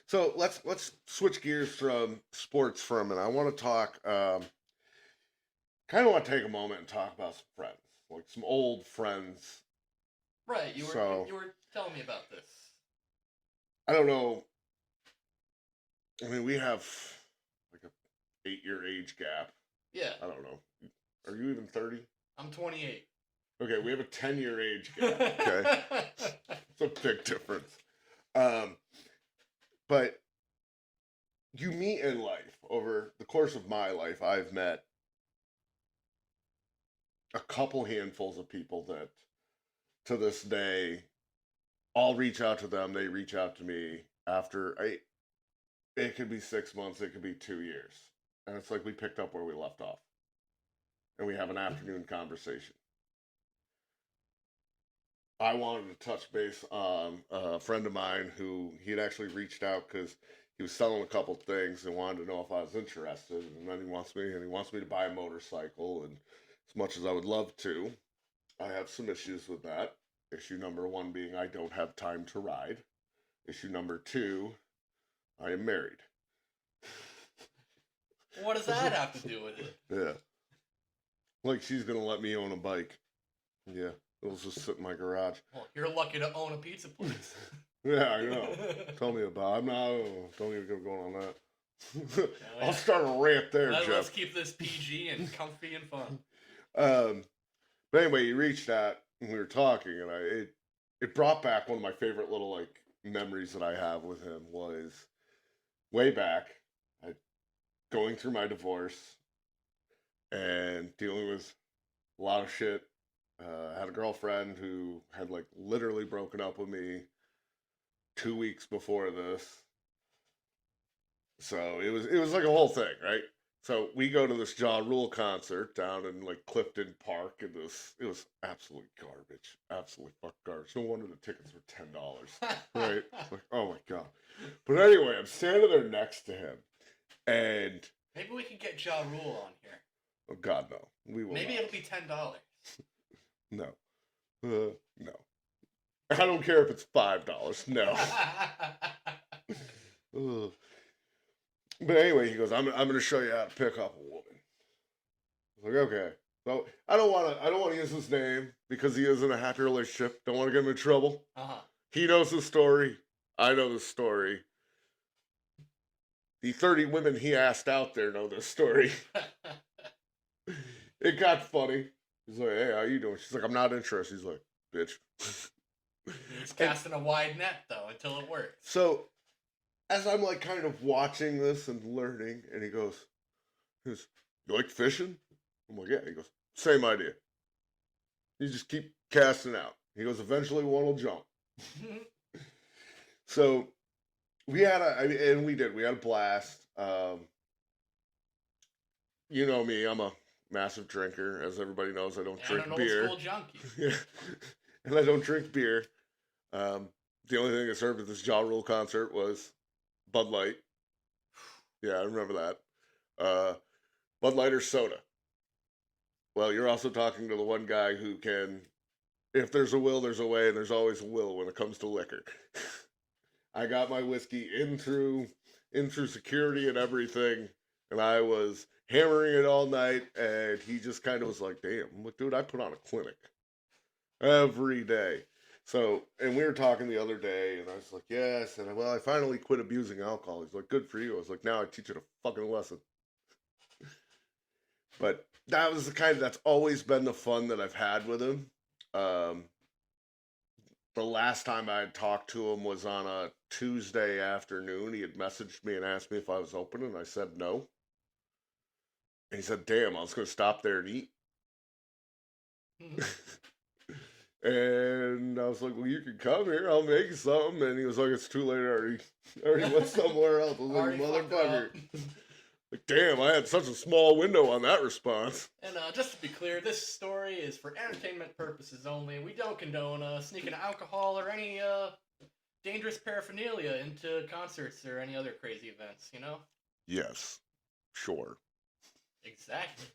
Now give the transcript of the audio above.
So let's switch gears from sports for a minute. I want to talk. Kind of want to take a moment and talk about some friends, like some old friends. Right, you were you, So you were telling me about this. I don't know. I mean, we have like a 8 year age gap. Yeah, I don't know. Are you even 30? I'm 28. Okay, we have a 10 year age gap. Okay, it's a big difference. Um, but you meet in life over the course of my life. I've met a couple handfuls of people that to this day I'll reach out to them, they reach out to me after it could be 6 months, it could be 2 years. And it's like we picked up where we left off. And we have an afternoon conversation. I wanted to touch base on a friend of mine who he had actually reached out because he was selling a couple things and wanted to know if I was interested. And then he wants me to buy a motorcycle. And as much as I would love to, I have some issues with that. Issue number one being I don't have time to ride. Issue number two, I am married. What does that have to do with it? Yeah. Like she's gonna let me own a bike. Yeah. It'll just sit in my garage. Well, you're lucky to own a pizza place. Yeah, I know. Tell me about it. I'm not don't even get going on that. Yeah. I'll start a rant there, Let's Jeff. keep this PG and comfy and fun. But anyway, he reached out and we were talking and it brought back one of my favorite little like memories that I have with him was way back. Going through my divorce and dealing with a lot of shit. I had a girlfriend who had like literally broken up with me 2 weeks before this. So it was like a whole thing, right? So we go to this Ja Rule concert down in like Clifton Park, and it was absolute garbage, absolutely fuck garbage. No wonder the tickets were $10, right? It's like, oh my god. But anyway, I'm standing there next to him, and Maybe we can get Ja Rule on here. oh god, no, we will. Maybe not. it'll be $10. No, no. I don't care if it's $5. No. Ugh. But anyway, he goes, I'm going to show you how to pick up a woman. I was like, okay. So I don't want to use his name because he is in a happy relationship. Don't want to get him in trouble. Uh-huh. He knows the story. I know the story. The 30 women he asked out there know this story. It got funny. He's like, hey, how you doing? She's like, I'm not interested. He's like, bitch. He's casting a wide net, though, until it works. So as I'm like kind of watching this and learning, and he goes, you like fishing? I'm like, yeah. He goes, same idea. You just keep casting out. He goes, eventually one will jump. So we had we did. We had a blast. You know me, I'm a massive drinker. As everybody knows, I don't drink an beer. old school junkie. Yeah. And I don't drink beer. The only thing I served at this Ja Rule concert was Bud Light. Yeah, I remember that. Bud Light or soda. Well, you're also talking to the one guy who can, if there's a will, there's a way, and there's always a will when it comes to liquor. I got my whiskey in through security and everything, and I was hammering it all night, and he just kind of was like, damn. I'm like, dude, I put on a clinic every day. So, and we were talking the other day, and I was like, yeah, I said, well, I finally quit abusing alcohol. He's like, good for you. I was like, now I teach you a fucking lesson. But that was that's always been the fun that I've had with him. The last time I had talked to him was on a Tuesday afternoon. He had messaged me and asked me if I was open, and I said no. And he said, damn, I was going to stop there and eat. And I was like, well, you can come here. I'll make you something. And he was like, it's too late. I already went somewhere else. I was like, motherfucker. Like, damn, I had such a small window on that response. And just to be clear, this story is for entertainment purposes only. We don't condone sneaking alcohol or any dangerous paraphernalia into concerts or any other crazy events, you know? Yes, sure. Exactly.